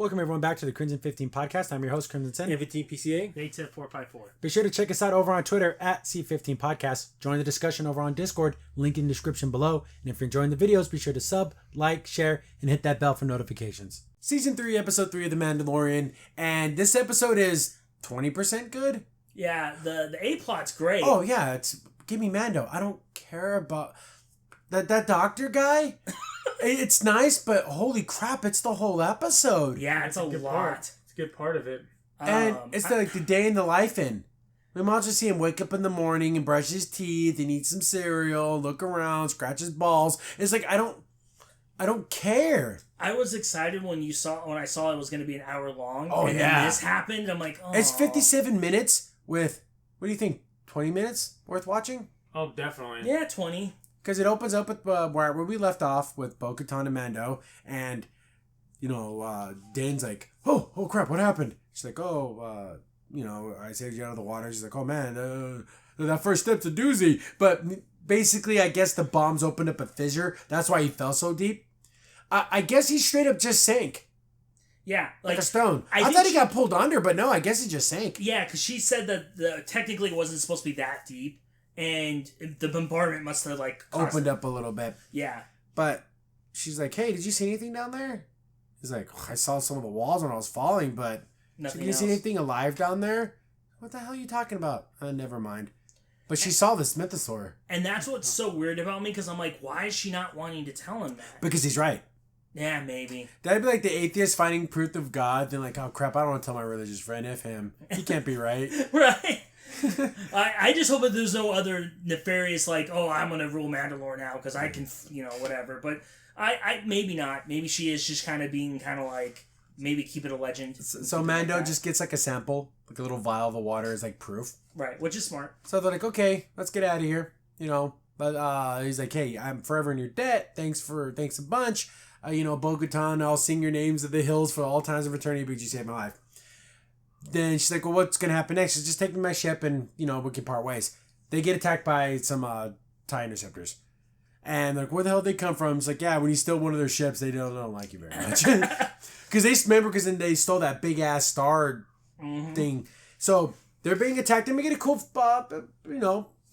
Welcome everyone back to the Crimson 15 podcast. I'm your host, Crimson Sen. 15 PCA. 810-454. Be sure to check us out over on Twitter at C15 Podcast. Join the discussion over on Discord, link in the description below. And if you're enjoying the videos, be sure to sub, like, share, and hit that bell for notifications. Season 3, Episode 3 of The Mandalorian. And this episode is 20% good? Yeah, the A-plot's great. Oh, yeah. Give me Mando. I don't care about... That doctor guy? It's nice, but holy crap, it's the whole episode. Yeah, it's a lot. It's a good part of it. And it's like the day in the life in. We might just see him wake up in the morning and brush his teeth and eat some cereal, look around, scratch his balls. It's like I don't care. I was excited when I saw it was going to be an hour long. Oh, and yeah. then this happened. I'm like, oh. It's 57 minutes with, what do you think, 20 minutes worth watching? Oh, definitely. Yeah, 20. Because it opens up with where we left off with Bo-Katan and Mando, and Dan's like, oh crap, what happened? She's like, I saved you out of the water. She's like, oh man, that first step's a doozy. But basically, I guess the bombs opened up a fissure. That's why he fell so deep. I guess he straight up just sank. Yeah, like a stone. I think thought he got pulled under, but no, I guess he just sank. Yeah, because she said that technically it wasn't supposed to be that deep. And the bombardment must have opened up a little bit. Yeah. But she's like, hey, did you see anything down there? He's like, I saw some of the walls when I was falling, but did you see anything alive down there? What the hell are you talking about? Never mind. But she saw the Mythosaur. And that's what's so weird about me, because I'm like, why is she not wanting to tell him that? Because he's right. Yeah, maybe. That'd be like the atheist finding proof of God. Then like, oh crap, I don't want to tell my religious friend if him. He can't be right. Right. I just hope that there's no other nefarious I'm gonna rule Mandalore now because I can whatever. But I maybe not. Maybe she is just kind of being maybe keep it a legend. So Mando just gets like a sample, like a little vial of the water is like proof. Right, which is smart. So they're like, okay, let's get out of here. But he's like, hey, I'm forever in your debt. Thanks a bunch. Bo-Katan, I'll sing your names of the hills for all times of eternity because you saved my life. Then she's like, well, what's going to happen next? She's just take me my ship and, we can part ways. They get attacked by some TIE interceptors. And they're like, where the hell did they come from? It's like, yeah, when you steal one of their ships, they don't like you very much. Because then they stole that big-ass star thing. So they're being attacked. And we get a cool,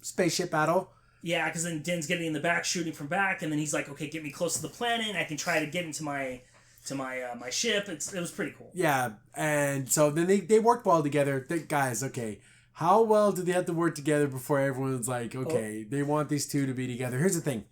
spaceship battle. Yeah, because then Din's getting in the back, shooting from back. And then he's like, okay, get me close to the planet. And I can try to get into my ship. It was pretty cool. Yeah, and so then they worked well together. Guys, okay, how well do they have to work together before everyone's like, okay, they want these two to be together? Here's the thing.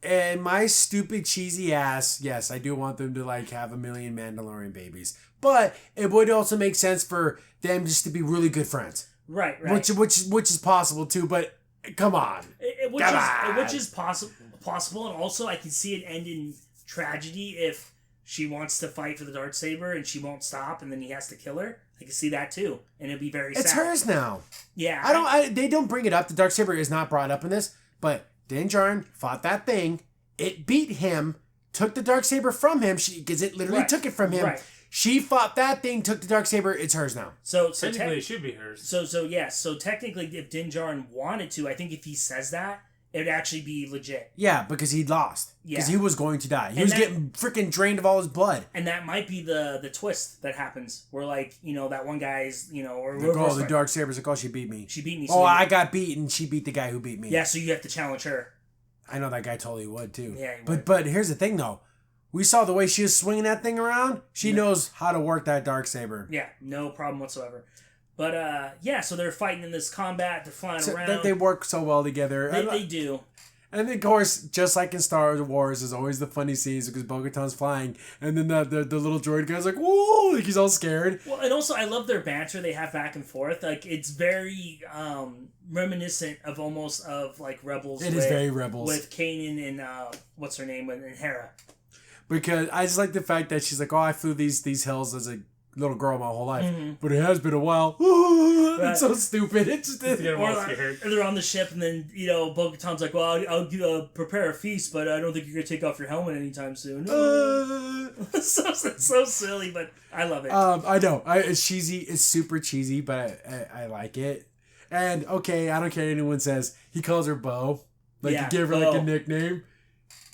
And my stupid cheesy ass, yes, I do want them to have a million Mandalorian babies, but it would also make sense for them just to be really good friends. Right. Which is possible too, but come on. Which is possible, and also I can see it end in tragedy if she wants to fight for the Darksaber and she won't stop, and then he has to kill her. I can see that too, and it'd be very sad. It's hers now. Yeah. They don't bring it up. The Darksaber is not brought up in this, but Din Djarin fought that thing. It beat him, took the Darksaber from him, because it literally took it from him. Right. She fought that thing, took the Darksaber. It's hers now. So technically, it should be hers. So technically, if Din Djarin wanted to, I think if he says that, it would actually be legit. Yeah, because he'd lost. Because he was going to die. He was getting freaking drained of all his blood. And that might be the twist that happens. Where, that one guy's, or... the Darksaber's like, oh, she beat me. She beat me. So I got beaten. She beat the guy who beat me. Yeah, so you have to challenge her. I know that guy totally would, too. Yeah, he would. But here's the thing, though. We saw the way she was swinging that thing around. She knows how to work that Darksaber. Yeah, no problem whatsoever. But, so they're fighting in this combat. They're flying around. They work so well together. They do. And of course, just like in Star Wars, there's always the funny scenes because Bo-Katan's flying, and then the little droid guy's like, whoa, he's all scared. Well, and also I love their banter they have back and forth. It's very reminiscent of Rebels. It is very Rebels. With Kanan and what's her name, and Hera. Because I just like the fact that she's like, oh, I flew these hills as a little girl my whole life, but it has been a while. It's so stupid. It's just they're on the ship, and then Bo-Katan's like, "Well, I'll prepare a feast, but I don't think you're gonna take off your helmet anytime soon." so silly, but I love it. I know. It's cheesy. It's super cheesy, but I like it. And okay, I don't care what anyone says. He calls her Bo, to give her a nickname.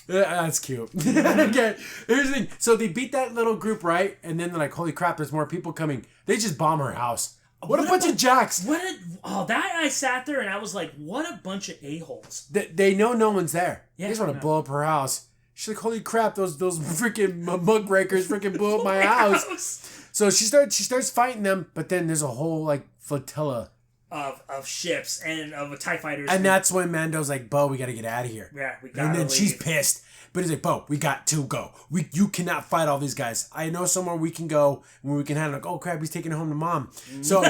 That's cute. Okay, here's the thing. So they beat that little group, right? And then they're like, holy crap, there's more people coming. They just bomb her house. What a bunch of jacks. That I sat there and I was like, what a bunch of a-holes. They know no one's there. Yeah, They just want to blow up her house. She's like, holy crap, those freaking mug breakers freaking blew up my house. So she starts fighting them, but then there's a whole like flotilla of ships and of TIE fighters. And that's when Mando's like, Bo, we gotta get out of here. Yeah, we gotta And then leave. she's pissed. But he's like, Bo, we got to go. You cannot fight all these guys. I know somewhere we can go where we can handle like, oh crap, he's taking it home to mom. So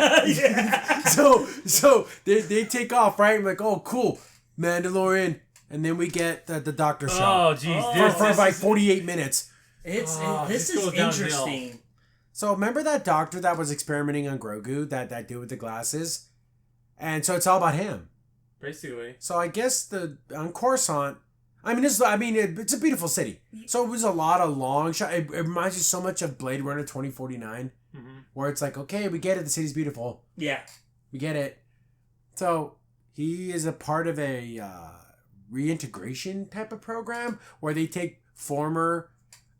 so they take off, right? I'm like, oh cool, Mandalorian. And then we get the doctor show. Oh jeez. For like 48 minutes. This this is goes downhill. interesting. So remember that doctor that was experimenting on Grogu, that dude with the glasses? And so it's all about him. Basically. So I guess on Coruscant, it's a beautiful city. So it was a lot of long shot. It reminds you so much of Blade Runner 2049, where it's like, okay, we get it. The city's beautiful. Yeah, we get it. So he is a part of a reintegration type of program where they take former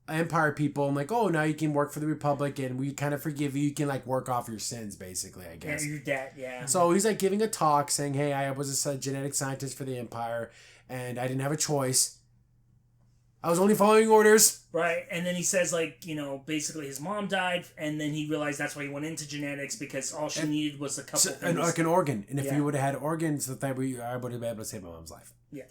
Empire people and like, oh, now you can work for the Republic and we kind of forgive you. You can like work off your sins, basically, I guess. Yeah, your debt, yeah. So he's like giving a talk saying, hey, I was a genetic scientist for the Empire and I didn't have a choice. I was only following orders. Right, and then he says like, basically his mom died and then he realized that's why he went into genetics because all she needed was a couple things. Like an organ. And if he would have had organs, I would have been able to save my mom's life. Yeah.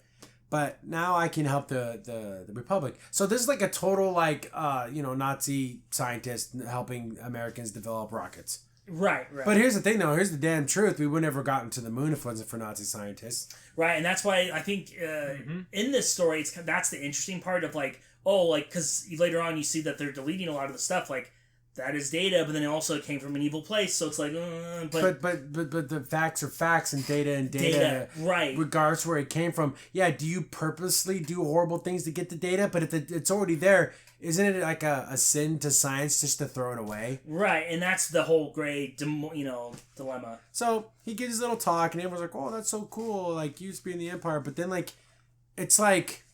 But now I can help the Republic. So this is like a total like Nazi scientist helping Americans develop rockets. Right. But here's the thing though. Here's the damn truth. We would never gotten to the moon if it wasn't for Nazi scientists. Right, and that's why I think in this story, that's the interesting part of like, because later on you see that they're deleting a lot of the stuff like. That is data, but then it also came from an evil place, so it's like, but the facts are facts and data, right? Regardless where it came from. Yeah, do you purposely do horrible things to get the data? But if it's already there, isn't it like a sin to science just to throw it away? Right, and that's the whole gray, dilemma. So he gives his little talk, and everyone's like, "Oh, that's so cool!" Like you used to be in the Empire, but then like, it's like.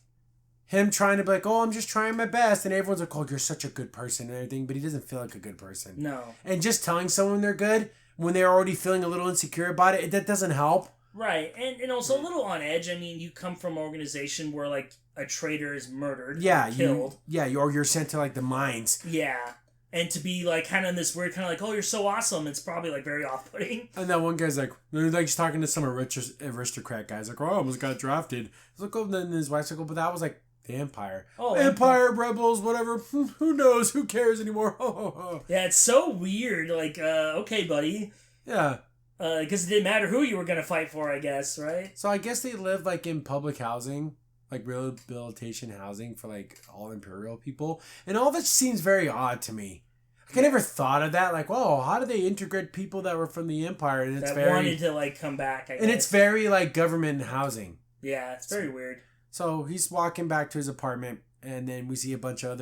Him trying to be like, oh, I'm just trying my best. And everyone's like, oh, you're such a good person and everything. But he doesn't feel like a good person. No. And just telling someone they're good when they're already feeling a little insecure about it, that doesn't help. Right. And also a little on edge. I mean, you come from an organization where, like, a traitor is murdered. Yeah. Or killed. Or you're sent to, like, the mines. Yeah. And to be, like, kind of in this weird kind of like, oh, you're so awesome. It's probably, like, very off-putting. And that one guy's like, he's talking to some aristocrat guys. Like, oh, I almost got drafted. He's like, oh, then his wife's like, oh, but that was, like, the Empire. Oh, Empire, rebels, whatever. Who knows? Who cares anymore? Yeah, it's so weird. Like, okay, buddy. Yeah. Because it didn't matter who you were going to fight for, I guess, right? So I guess they live, like, in public housing. Like, rehabilitation housing for, like, all Imperial people. And all this seems very odd to me. I never thought of that. Like, whoa, how do they integrate people that were from the Empire? And it's that wanted to, like, come back, I guess. And it's very, like, government housing. Yeah, it's very weird. So he's walking back to his apartment, and then we see a bunch of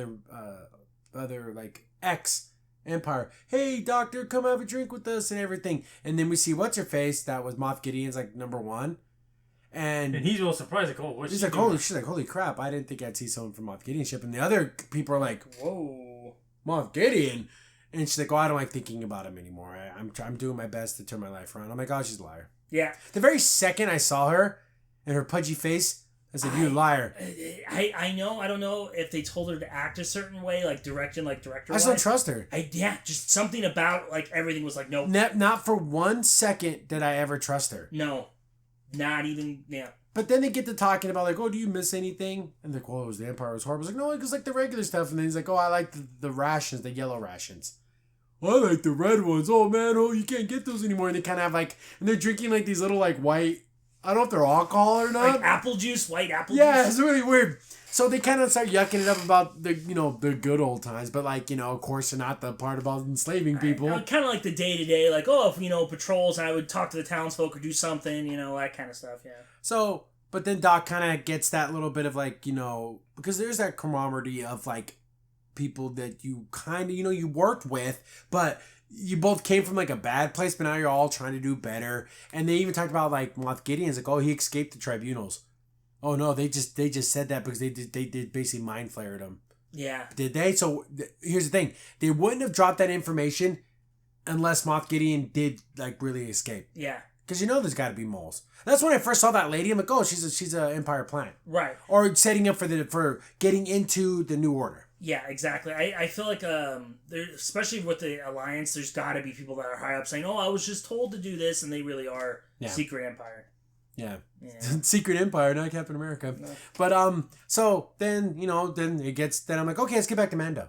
other like ex-Empire. Hey, doctor, come have a drink with us and everything. And then we see what's her face. That was Moff Gideon's like number one, and he's a little surprised. Like, oh, what's she's like, holy, she's like, holy crap! I didn't think I'd see someone from Moff Gideon's ship. And the other people are like, whoa, Moff Gideon. And she's like, oh, I don't like thinking about him anymore. I'm doing my best to turn my life around. I'm like, oh, she's a liar. Yeah. The very second I saw her and her pudgy face. I said, you liar. I know. I don't know if they told her to act a certain way, like director. I just don't trust her. Just something about like everything was like, nope. Not for 1 second did I ever trust her. No. Not even, yeah. But then they get to talking about like, oh, do you miss anything? And they're like, well, the Empire was horrible. I was like, no, it was like the regular stuff. And then he's like, oh, I like the rations, the yellow rations. Well, I like the red ones. Oh, man, you can't get those anymore. And they kind of have like, and they're drinking like these little like white, I don't know if they're alcohol or not. Like apple juice, white apple juice. Yeah, it's really weird. So they kind of start yucking it up about the good old times, but like, of course, they're not the part about enslaving people. Kind of like the day-to-day, like, oh, if, patrols, I would talk to the townsfolk or do something, that kind of stuff, yeah. So, but then Doc kind of gets that little bit of like, because there's that camaraderie of like people that you kind of, you worked with, but you both came from like a bad place, but now you're all trying to do better. And they even talked about like Moff Gideon's like, oh, he escaped the tribunals. Oh no, they just said that because they did basically mind flared him. Yeah. Did they? So here's the thing: they wouldn't have dropped that information unless Moff Gideon did like really escape. Yeah. Because there's got to be moles. That's when I first saw that lady. I'm like, oh, she's a Empire plant, Right. or setting up for getting into the New Order. Yeah, exactly. I feel like there, especially with the Alliance, there's got to be people that are high up saying, "Oh, I was just told to do this," and they really are Secret Empire. Yeah. Yeah. Secret Empire, not Captain America. No. But so then then I'm like, okay, let's get back to Mando.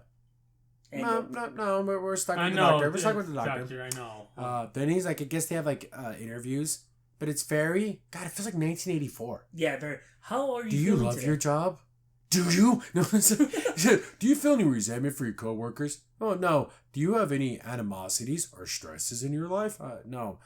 And No, we're stuck I with the know. doctor. We're stuck with the doctor. I know. Then he's like, I guess they have like interviews, but it's very God. It feels like 1984. yeah, very. How are you? Do you feeling love today? your job? Do you? No. Do you feel any resentment for your coworkers? Oh no. Do you have any animosities or stresses in your life? No.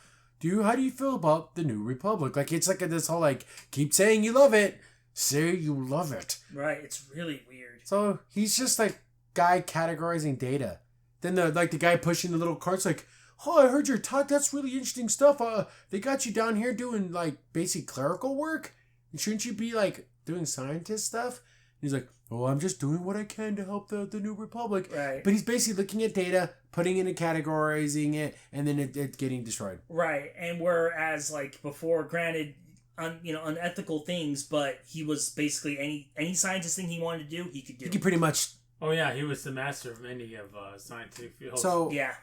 How do you feel about the New Republic? Like it's like this whole like keep saying you love it, say you love it. Right. It's really weird. So he's just like guy categorizing data. Then the guy pushing the little carts like, oh, I heard your talk. That's really interesting stuff. They got you down here doing like basic clerical work. And shouldn't you be like doing scientist stuff? And he's like, oh, I'm just doing what I can to help the New Republic. Right. But he's basically looking at data, putting it and categorizing it, and then it getting destroyed. Right. And whereas like before, granted, unethical things, but he was basically any scientist thing he wanted to do, he could do. He could pretty much. Oh yeah, he was the master of many of scientific fields. So yeah.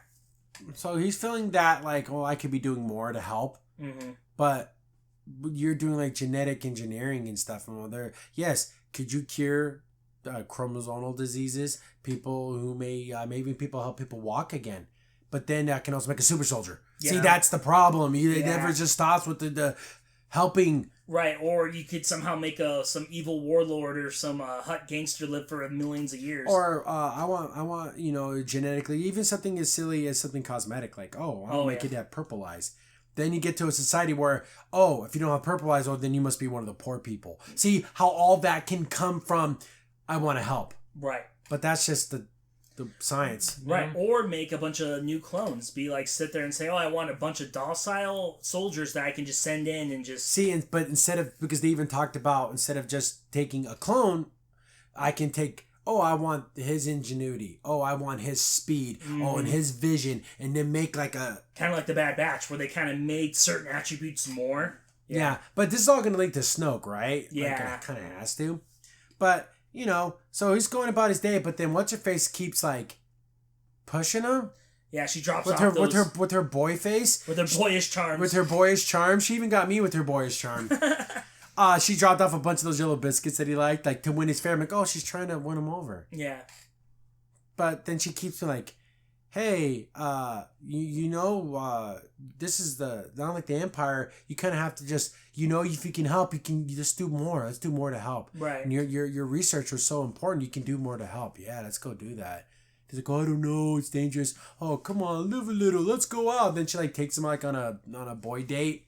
So he's feeling that like, oh, I could be doing more to help. Mm-hmm. But you're doing like genetic engineering and stuff. And there, yes, could you cure chromosomal diseases? People who maybe people help people walk again. But then that can also make a super soldier. Yeah. See, that's the problem. It never just stops with the helping. Right, or you could somehow make some evil warlord or some hut gangster live for millions of years. Or I want genetically, even something as silly as something cosmetic, like I'll make it have purple eyes. Then you get to a society where, if you don't have purple eyes, then you must be one of the poor people. See how all that can come from, I want to help. Right. But that's just the science. Right. Or make a bunch of new clones. Sit there and say, I want a bunch of docile soldiers that I can just send in and just... See, but because they even talked about, instead of just taking a clone, I can take... I want his ingenuity. I want his speed. And his vision. And then make like a... Kind of like the Bad Batch, where they kind of made certain attributes more. Yeah. But this is all going to link to Snoke, right? Yeah. Like, it kind of has to. But, so he's going about his day, but then What's-Her-Face keeps, like, pushing him. Yeah, she drops with off her, those... With her boy face. With her boyish charms. With her boyish charm. She even got me with her boyish charm. She dropped off a bunch of those yellow biscuits that he liked, like, to win his fair. I'm like, she's trying to win him over. Yeah. But then she keeps me like, hey, this is not like the Empire. You kind of have to just, if you can help, you just do more. Let's do more to help. Right. And your research was so important. You can do more to help. Yeah, let's go do that. He's like, I don't know, it's dangerous. Oh, come on, live a little. Let's go out. Then she like takes him like on a boy date.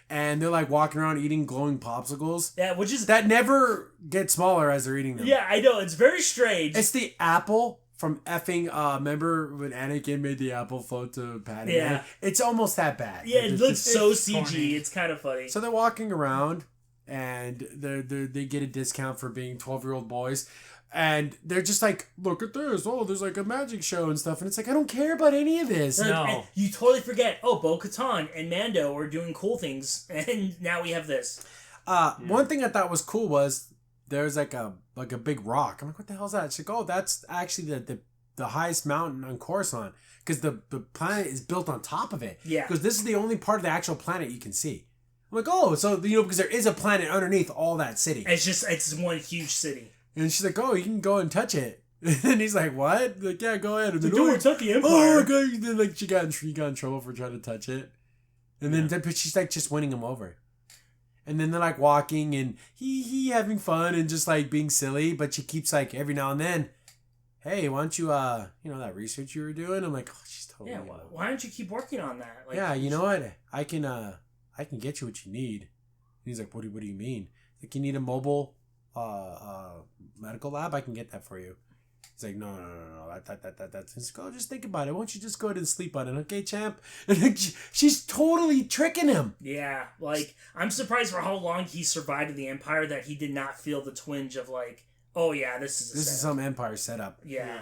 And they're like walking around eating glowing popsicles. Yeah, which is... That never get smaller as they're eating them. Yeah, I know. It's very strange. It's the apple from effing... remember when Anakin made the apple float to Padme? Yeah. It's almost that bad. Yeah, it looks so CG. Funny. It's kind of funny. So they're walking around, and they get a discount for being 12-year-old boys. And they're just like, look at this. Oh, there's like a magic show and stuff. And it's like, I don't care about any of this. No. And you totally forget, Bo-Katan and Mando are doing cool things. And now we have this. One thing I thought was cool was there's like a big rock. I'm like, what the hell is that? She's like, that's actually the highest mountain on Coruscant. Because the planet is built on top of it. Yeah. Because this is the only part of the actual planet you can see. I'm like, so, because there is a planet underneath all that city. It's one huge city. And she's like, you can go and touch it. And he's like, what? Like, yeah, go ahead. And then, Don't touch the Empire. Oh, okay. And then, like, she got in trouble for trying to touch it. And then but she's like just winning him over. And then they're like walking and he having fun and just like being silly. But she keeps like every now and then, hey, why don't you, that research you were doing? I'm like, she's totally. Yeah, why don't you keep working on that? Like, yeah, you know what? I can get you what you need. And he's like, what do you mean? Like, you need a mobile medical lab? I can get that for you. He's like, no. That's just go. Just think about it. Why don't you just go ahead and sleep on it, okay, champ? And like, she's totally tricking him. Yeah, like I'm surprised for how long he survived in the Empire that he did not feel the twinge of like, oh yeah, this is some Empire setup. Yeah.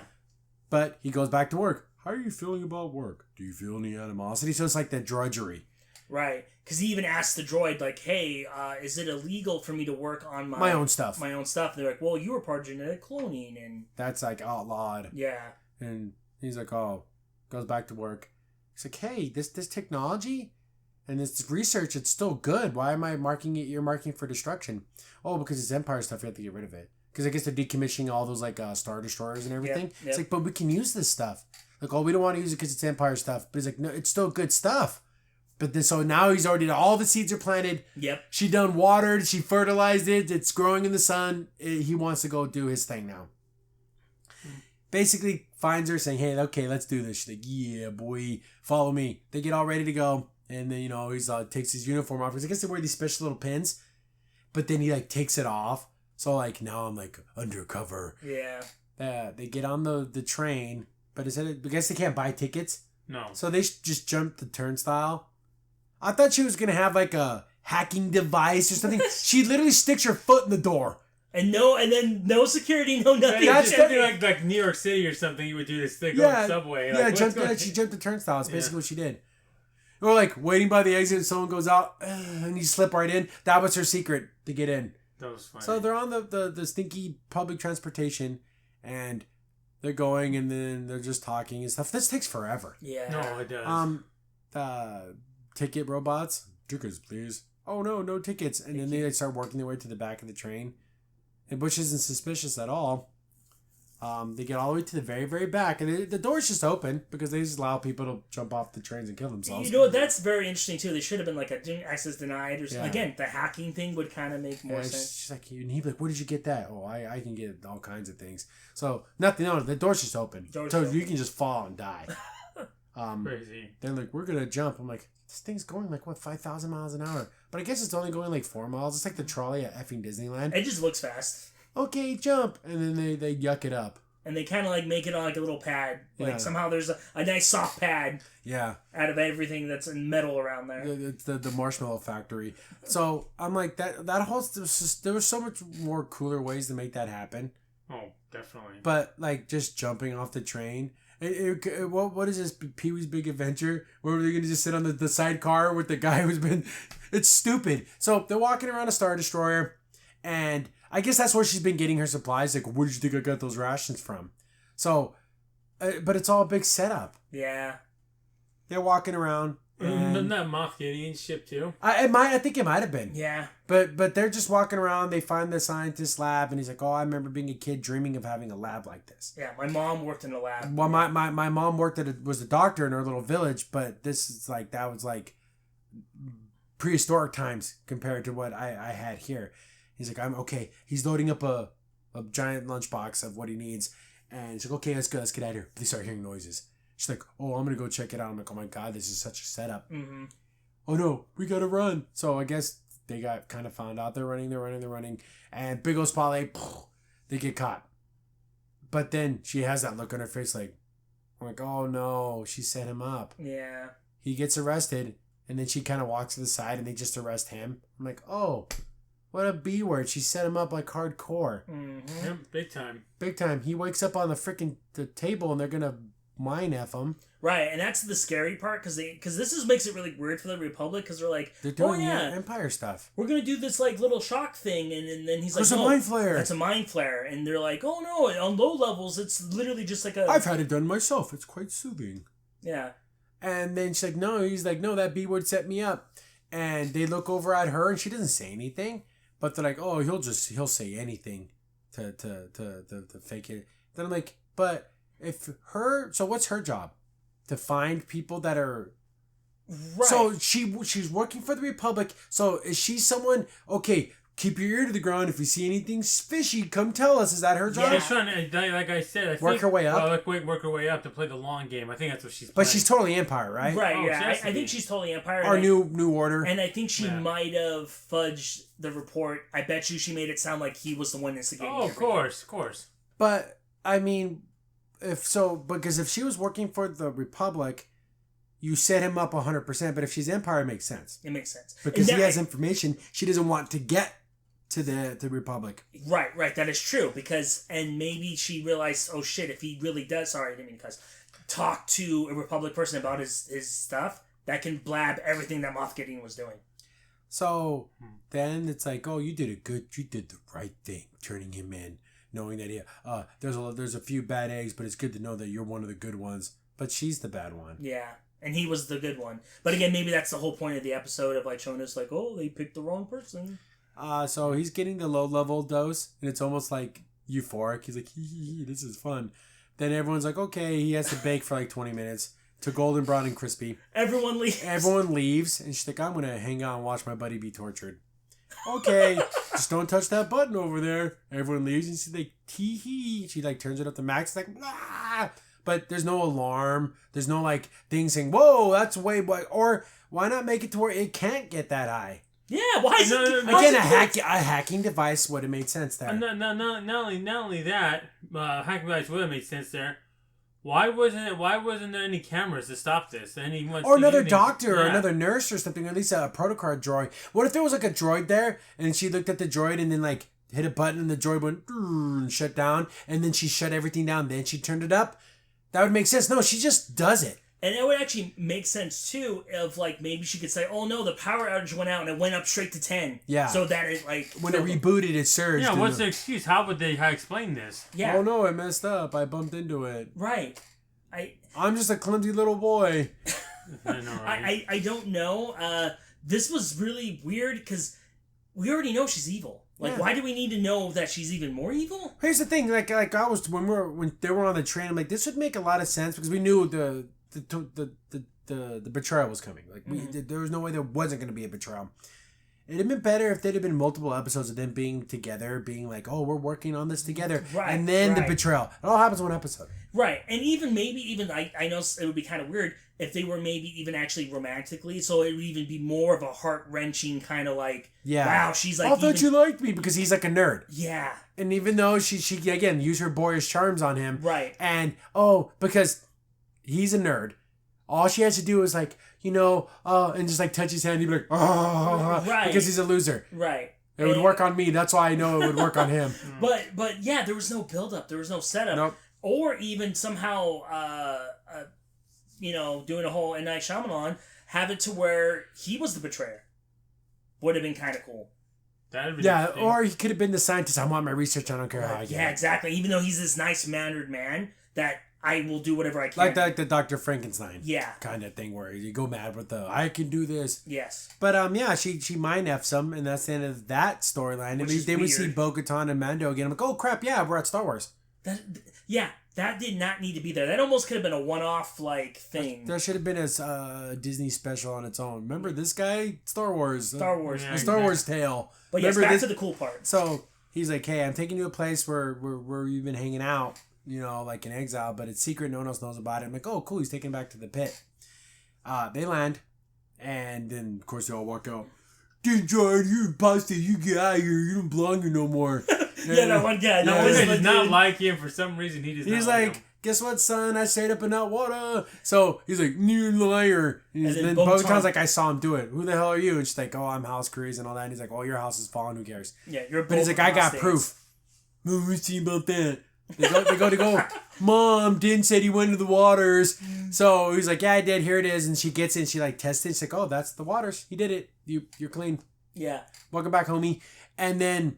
But he goes back to work. How are you feeling about work? Do you feel any animosity? So it's like that drudgery. Right. Because he even asked the droid, like, hey, is it illegal for me to work on my own stuff? My own stuff. And they're like, well, you were part of genetic cloning. And that's like outlawed. Yeah. And he's like, oh, goes back to work. He's like, hey, this technology and this research, it's still good. Why am I marking it? You're marking for destruction. Oh, because it's Empire stuff. You have to get rid of it. Because I guess they're decommissioning all those like Star Destroyers and everything. Yep. It's like, but we can use this stuff. Like, oh, we don't want to use it because it's Empire stuff. But he's like, no, it's still good stuff. But then, so now he's already, all the seeds are planted. Yep. She done watered. She fertilized it. It's growing in the sun. He wants to go do his thing now. Basically finds her saying, hey, okay, let's do this. She's like, yeah, boy, follow me. They get all ready to go. And then, he's takes his uniform off. Because I guess they wear these special little pins. But then he like takes it off. So like now I'm like undercover. Yeah. They get on the train. But I guess they can't buy tickets. No. So they just jumped the turnstile. I thought she was going to have like a hacking device or something. She literally sticks her foot in the door. And then no security, no nothing. That's something like New York City or something. You would do this thing on the subway. Like, she jumped the turnstile. That's basically what she did. Or like waiting by the exit, someone goes out and you slip right in. That was her secret to get in. That was funny. So they're on the stinky public transportation and they're going and then they're just talking and stuff. This takes forever. Yeah. No, it does. Ticket robots. Tickets, please. Oh no tickets. And then they start working their way to the back of the train. And Butch isn't suspicious at all. They get all the way to the very, very back. And the door's just open because they just allow people to jump off the trains and kill themselves. You know what? That's very interesting, too. They should have been like access denied or something. Yeah. Again, the hacking thing would kind of make more sense. She's like, and he'd be like, where did you get that? Oh, I can get all kinds of things. So, nothing. No, the door's just open. You can just fall and die. Crazy. They're like, we're going to jump. I'm like, this thing's going like, 5,000 miles an hour? But I guess it's only going like 4 miles. It's like the trolley at effing Disneyland. It just looks fast. Okay, jump. And then they yuck it up. And they kind of like make it on like a little pad. Like somehow there's a nice soft pad. Yeah. Out of everything that's in metal around there. It's the marshmallow factory. So I'm like that whole there was so much more cooler ways to make that happen. Oh, definitely. But like just jumping off the train. What is this Pee-wee's Big Adventure? Where they're gonna just sit on the sidecar with the guy who's been? It's stupid. So they're walking around a Star Destroyer, and I guess that's where she's been getting her supplies. Like, where did you think I got those rations from? So, but it's all a big setup. Yeah. They're walking around. Isn't that Moff Gideon's ship too? I think it might have been. Yeah. But they're just walking around. They find the scientist's lab, and he's like, "Oh, I remember being a kid dreaming of having a lab like this." Yeah, my mom worked in a lab. Well, my mom was a doctor in her little village, but this is like that was like prehistoric times compared to what I had here. He's like, I'm okay. He's loading up a giant lunchbox of what he needs, and he's like, okay, let's go. Let's get out of here. They start hearing noises. She's like, oh, I'm gonna go check it out. I'm like, oh my god, this is such a setup. Mm-hmm. Oh no, we gotta run. So I guess they got kind of found out. They're running, and big old spotlight. They get caught. But then she has that look on her face, like, I'm like, oh no, she set him up. Yeah. He gets arrested, and then she kind of walks to the side, and they just arrest him. I'm like, oh, what a B word. She set him up like hardcore. Mm-hmm. Yep, big time. Big time. He wakes up on the table, and they're gonna mine F him. Right, and that's the scary part because this makes it really weird for the Republic because they're like, they're doing Empire stuff. We're gonna do this like little shock thing, and then he's like, it's a mind flare. It's a mind flare, and they're like, oh no, on low levels, it's literally just like a. I've had it done myself. It's quite soothing. Yeah. And then she's like, no. He's like, no, that B word set me up. And they look over at her, and she doesn't say anything. But they're like, oh, he'll say anything to fake it. Then I'm like, but so what's her job? To find people that are right. So she's working for the Republic. So is she someone? Okay, keep your ear to the ground. If you see anything fishy, come tell us. Is that her job? Yeah, she's trying to, like I said, work her way up. Work her way up to play the long game. I think that's what she's. But she's totally Empire, right? Right. Yeah, I think she's totally Empire. Our new order. And I think she might have fudged the report. I bet you she made it sound like he was the one instigating. Oh, of course. But I mean, because if she was working for the Republic, you set him up 100%. But if she's Empire, it makes sense. It makes sense. Because he has information she doesn't want to get to the Republic. Right. That is true. And maybe she realized, oh shit, if he really does, sorry, I didn't mean to cuss, talk to a Republic person about his stuff, that can blab everything that Moff Gideon was doing. So then it's like, oh, you did the right thing, turning him in, knowing that there's a few bad eggs, but it's good to know that you're one of the good ones. But she's the bad one. Yeah, and he was the good one. But again, maybe that's the whole point of the episode of like showing us like, oh, they picked the wrong person. So he's getting the low level dose, and it's almost like euphoric. He's like, this is fun. Then everyone's like, okay, he has to bake for like 20 minutes to golden brown and crispy. Everyone leaves. And she's like, I'm gonna hang out and watch my buddy be tortured. Okay, just don't touch that button over there. Everyone leaves, and she's like, hee. She like turns it up to max, like, ah! But there's no alarm. There's no like thing saying, whoa, that's way, or why not make it to where it can't get that high? Yeah, why is it? Again, a hacking device would have made sense there. Not only that, hacking device would have made sense there. Why wasn't there any cameras to stop this? Or another doctor or another nurse or something, or at least a protocol droid. What if there was like a droid there and she looked at the droid and then like hit a button and the droid went and shut down, and then she shut everything down, then she turned it up? That would make sense. No, she just does it. And it would actually make sense, too, of, like, maybe she could say, oh, no, the power outage went out and it went up straight to 10. Yeah. So that it, like... When it rebooted, it surged. Yeah, what's the excuse? How would they explain this? Yeah. Oh, no, it messed up. I bumped into it. Right. I'm just a clumsy little boy. I know, right? I don't know. This was really weird because we already know she's evil. Like, why do we need to know that she's even more evil? Here's the thing. Like I was... When they were on the train, I'm like, this would make a lot of sense because we knew the betrayal was coming. Like there was no way there wasn't going to be a betrayal. It'd have been better if there'd have been multiple episodes of them being together, being like, oh, we're working on this together. Right, and then the betrayal. It all happens in one episode. Right. And I know it would be kind of weird if they were maybe even actually romantically, so it would even be more of a heart-wrenching kind of like, wow, she's like... I thought you liked me because he's like a nerd. Yeah. And even though she again, used her boyish charms on him. Right. And, because he's a nerd, all she has to do is like, and just like touch his hand, he'd be like, oh, right. Because he's a loser. Right. It would work on me. That's why I know it would work on him. But yeah, there was no build-up. There was no setup. Nope. Or even somehow, doing a whole M. Night Shyamalan, have it to where he was the betrayer. Would have been kind of cool. Yeah, or he could have been the scientist. I want my research. I don't care how I get it. Yeah, exactly. Even though he's this nice-mannered man that I will do whatever I can. Like the Dr. Frankenstein kind of thing where you go mad with I can do this. Yes. But she mind F's him, and that's the end of that storyline. And then we see Bo-Katan and Mando again. I'm like, oh crap, yeah, we're at Star Wars. That did not need to be there. That almost could have been a one-off thing. There should have been a Disney special on its own. Remember this guy? Star Wars. Star Wars. Yeah, Star Wars tale. But yes, back to the cool part. So he's like, hey, I'm taking you to a place where we've been hanging out, like in exile, but it's secret. No one else knows about it. I'm like, oh, cool. He's taken back to the pit. They land, and then, of course, they all walk out. John, you're imposter. You get out of here. You don't belong here no more. That one guy. He does not like him for some reason. He's like, him. Guess what, son? I stayed up in that water. So he's like, you liar. And then Bo-Katan's like, I saw him do it. Who the hell are you? And she's like, oh, I'm House Kryze and all that. And he's like, oh, your house is fallen. Who cares? Yeah, you're. But he's like, I got proof. Let's see about that. They go. Mom, Din said he went into the waters. So he's like, yeah, I did. Here it is. And she gets it. She like tests it. She's like, oh, that's the waters. He did it. You're clean. Yeah. Welcome back, homie. And then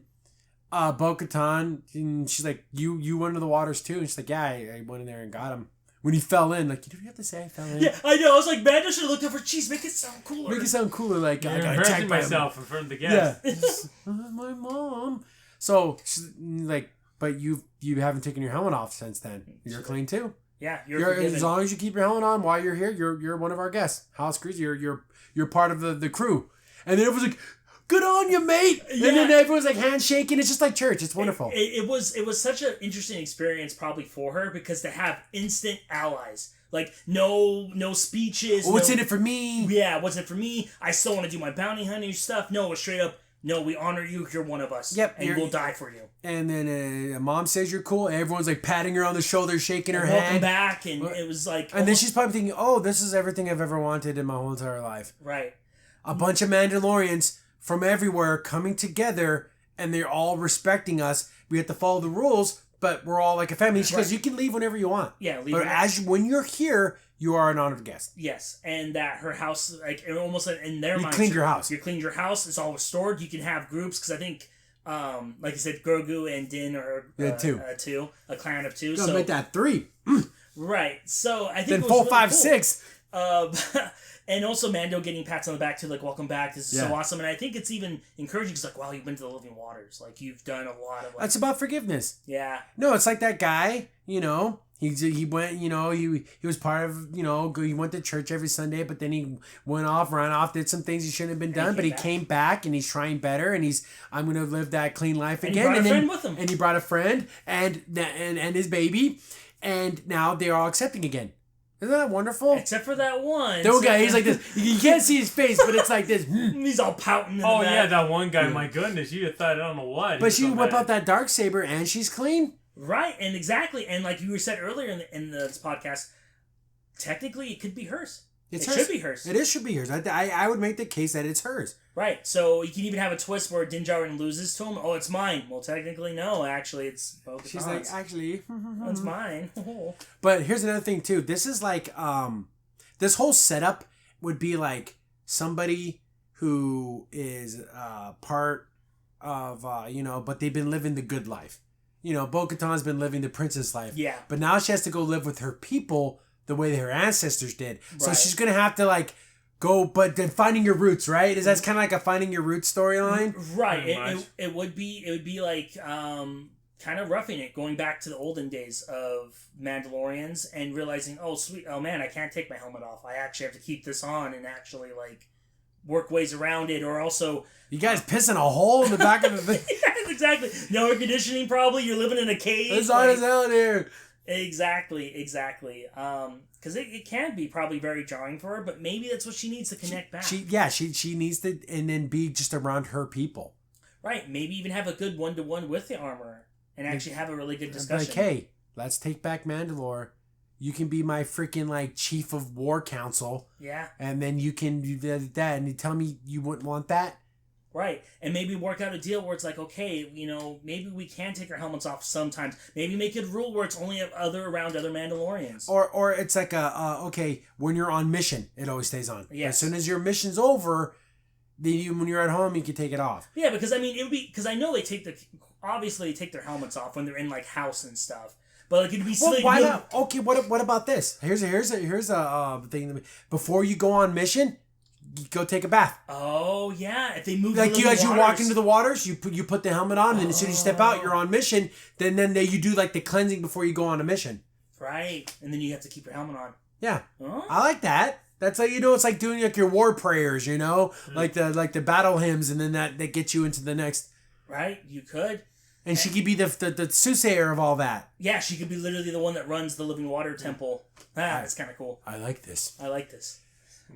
Bo-Katan, and she's like, you went into the waters too? And she's like, yeah, I went in there and got him. When he fell in, like, you don't have to say I fell in. Yeah, I know. I was like, man, I should have looked over. Jeez, make it sound cooler. Like, I got attacked myself in front of the guests. Yeah. My mom. So, she's like, but you haven't taken your helmet off since then. You're clean too. Yeah, you're as long as you keep your helmet on while you're here, you're one of our guests. House Kryze, you're part of the crew. And then everyone's like, good on you, mate. Yeah. And then everyone's like handshaking. It's just like church. It's wonderful. It was such an interesting experience probably for her because to have instant allies. Like, no speeches. What's in it for me? Yeah, what's in it for me? I still want to do my bounty hunting stuff. No, it was straight up, no, we honor you. You're one of us. Yep, and we'll die for you. And then mom says you're cool. Everyone's like patting her on the shoulder, shaking her hand. Welcome back, and it was like. And then she's probably thinking, "Oh, this is everything I've ever wanted in my whole entire life." Right. A bunch of Mandalorians from everywhere coming together, and they're all respecting us. We have to follow the rules, but we're all like a family. She goes, "You can leave whenever you want." Yeah, leave. But when you're here, you are an honored guest. Yes, and that her house, like almost in their mind, you cleaned your house. You cleaned your house. It's all restored. You can have groups because I think, like you said, Grogu and Din are two, a clan of two. So make that 3. Right. So I think then it was 4, really 5, cool. 6. And also Mando getting pats on the back too, like welcome back. This is so awesome. And I think it's even encouraging. It's like, wow, you've been to the living waters. Like you've done a lot of. It's about forgiveness. Yeah. No, it's like that guy. You know, he went. You know, he was part of. You know, he went to church every Sunday, but then he ran off, did some things he shouldn't have been done. But he came back and he's trying better, and I'm gonna live that clean life again. And he brought a friend with him. And he brought a friend and his baby, and now they're all accepting again. Isn't that wonderful? Except for that one. The guy, he's like this. You can't see his face, but it's like this. He's all pouting. Oh, yeah, that one guy. My goodness, you'd have thought, I don't know what. But she whip out that Darksaber and she's clean. Right, and exactly. And like you said earlier in this podcast, technically it could be hers. It should be hers. It should be hers. I would make the case that it's hers. Right. So you can even have a twist where Din Djarin loses to him. Oh, it's mine. Well, technically, no. Actually, it's Bo-Katan's. She's like, actually, it's mine. But here's another thing too. This is like, this whole setup would be like somebody who is part of, but they've been living the good life. You know, Bo-Katan's been living the princess life. Yeah. But now she has to go live with her people the way that her ancestors did. Right. So she's going to have to like go, but then finding your roots, right? Is that kind of like a finding your roots storyline? Right. It would be like kind of roughing it, going back to the olden days of Mandalorians and realizing, oh man, I can't take my helmet off. I actually have to keep this on and actually like work ways around it, or also you guys pissing a hole in the back of the thing. Yes, exactly. No air conditioning, probably. You're living in a cave. It's hot as hell in here. Exactly. Because it can be probably very jarring for her, but maybe that's what she needs to connect back. She needs to, and then be just around her people. Right. Maybe even have a good one-to-one with the armorer and actually have a really good discussion. Like, hey, let's take back Mandalore. You can be my freaking like chief of war council. Yeah. And then you can do that, and you tell me you wouldn't want that. Right, and maybe work out a deal where it's like, okay, maybe we can take our helmets off sometimes. Maybe make it a rule where it's only around other Mandalorians. Or it's like okay, when you're on mission, it always stays on. Yes. As soon as your mission's over, when you're at home, you can take it off. Yeah, because it would be, because I know they take their helmets off when they're in like house and stuff. But like it'd be silly. Well, why not? Okay, what about this? Here's a thing. Before you go on mission, you go take a bath. Oh yeah, if they move like you as you walk into the waters, you put the helmet on, and then as soon as you step out, you're on mission. Then you do like the cleansing before you go on a mission. Right, and then you have to keep your helmet on. Yeah, oh. I like that. That's like it's like doing like your war prayers, like the battle hymns, and then that gets you into the next. Right, you could. And she could be the soothsayer of all that. Yeah, she could be literally the one that runs the living water temple. That's kind of cool. I like this.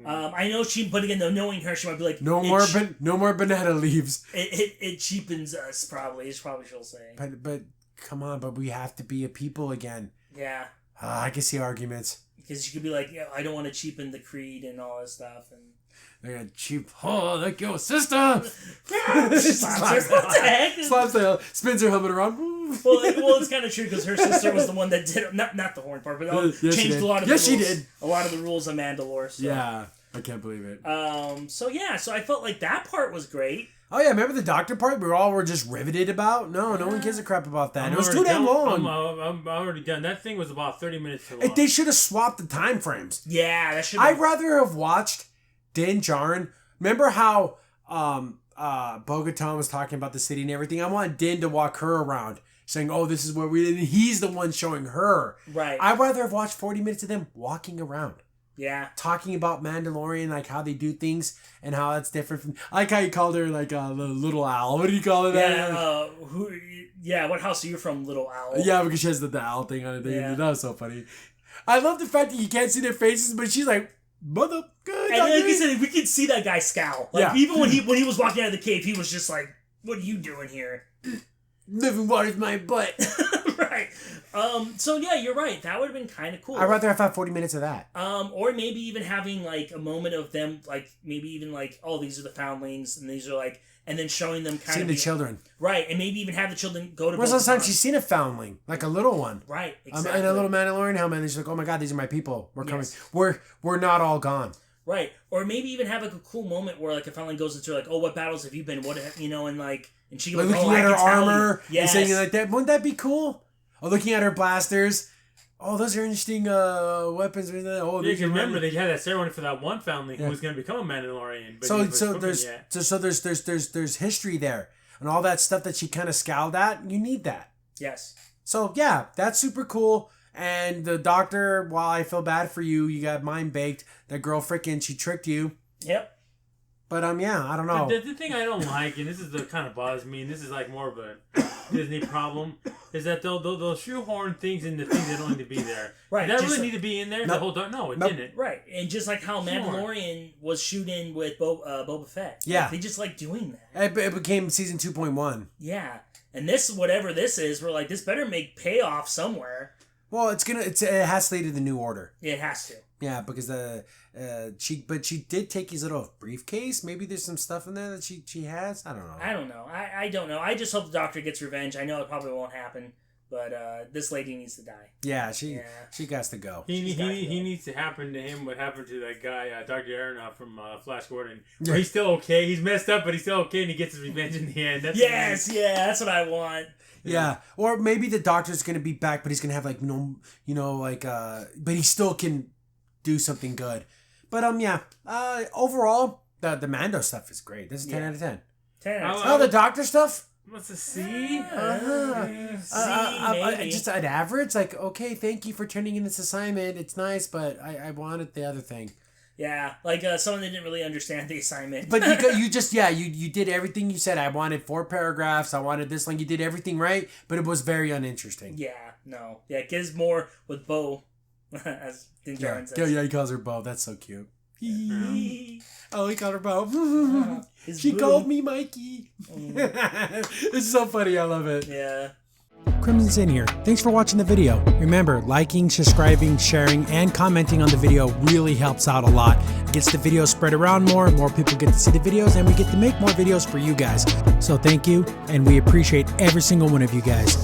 I know but again, though, knowing her, she might be like, no more banana leaves. It cheapens us, probably. It's probably she'll say. But come on, but we have to be a people again. Yeah. I can see arguments. Because she could be like, I don't want to cheapen the creed and all that stuff, and. They're gonna like your sister. Slaps her. What the heck? Slaps the spins her helmet around. well, it's kind of true because her sister was the one that did not the horn part, but changed a lot of the rules. Yes, she did. A lot of the rules of Mandalore. So. Yeah, I can't believe it. So I felt like that part was great. Oh yeah, remember the doctor part? We were just riveted about. No one gives a crap about that. It was too damn long. I'm already done. That thing was about 30 minutes too long. They should have swapped the time frames. Yeah, that should. I'd rather have watched Din Djarin. Remember how Bo-Katan was talking about the city and everything? I want Din to walk her around, saying, "Oh, this is where we." And he's the one showing her. Right. I'd rather have watched 40 minutes of them walking around. Yeah. Talking about Mandalorian, like how they do things and how that's different from. I like how you called her like the little owl. What do you call it? Yeah. What house are you from, Little Owl? Yeah, because she has the owl thing on it. Yeah. That was so funny. I love the fact that you can't see their faces, but she's like. mother, good. And like you said, we could see that guy scowl. Like even when he was walking out of the cave, he was just like, "What are you doing here?" Living water's my butt. Right. So yeah, you're right. That would have been kind of cool. I'd rather have had 40 minutes of that. Or maybe even having like a moment of them, like maybe even like, oh, these are the foundlings, and these are like, and then showing them kind Seeing of the children. Right, and maybe even have the children go to. When's the last time she's seen a foundling, like a little one? Right, exactly. In a little Mandalorian helmet, and she's like, "Oh my God, these are my people. We're coming. Yes. We're not all gone." Right, or maybe even have like a cool moment where like a foundling goes into like, "Oh, what battles have you been? What and like, and she goes, like looking oh, at her armor and saying like that. Wouldn't that be cool? Or looking at her blasters. Oh, those are interesting weapons. Oh, you can remember they had that ceremony for that one foundling who was going to become a Mandalorian. But there's history there, and all that stuff that she kind of scowled at. You need that. Yes. So yeah, that's super cool. And the doctor, while I feel bad for you, you got mind baked. That girl freaking, she tricked you. Yep. But yeah, I don't know. The thing I don't like, and this is the kind of bothers me, and this is like more of a Disney problem, is that they'll shoehorn things into things that don't need to be there. Right. Did that really need to be in there? Nope. The whole no, it Nope. didn't. Right, and just like how Mandalorian was shooting with Boba Fett. Yeah. Like, they just like doing that. It became season 2.1. Yeah, and this, whatever this is, we're like, this better make payoff somewhere. Well, it has to lead to the New Order. It has to. Yeah, because she did take his little briefcase. Maybe there's some stuff in there that she has. I don't know. I don't know. I just hope the Doctor gets revenge. I know it probably won't happen, but this lady needs to die. Yeah, she got to go. He needs to happen to him what happened to that guy, Dr. Aronoff from Flash Gordon. Yeah. He's still okay. He's messed up, but he's still okay, and he gets his revenge in the end. That's what I want. Yeah, or maybe the Doctor's gonna be back, but he's gonna have like but he still can do something good. But overall, the Mando stuff is great. This is 10 out of 10. 10 out of 10. Oh, the Doctor stuff. What's a C? Just an average. Like, okay, thank you for turning in this assignment. It's nice, but I wanted the other thing. Yeah, like someone that didn't really understand the assignment. But you did everything you said. I wanted 4 paragraphs. I wanted this one. You did everything right, but it was very uninteresting. Yeah, no. Yeah, it gives more with Bo, as Din Djarin says. Yeah, he calls her Bo. That's so cute. Oh, he called her Bo. She called me Mikey. It's so funny. I love it. Yeah. Crimson's in here. Thanks for watching the video. Remember, liking, subscribing, sharing, and commenting on the video really helps out a lot. It gets the video spread around more people get to see the videos, and we get to make more videos for you guys. So thank you, and we appreciate every single one of you guys.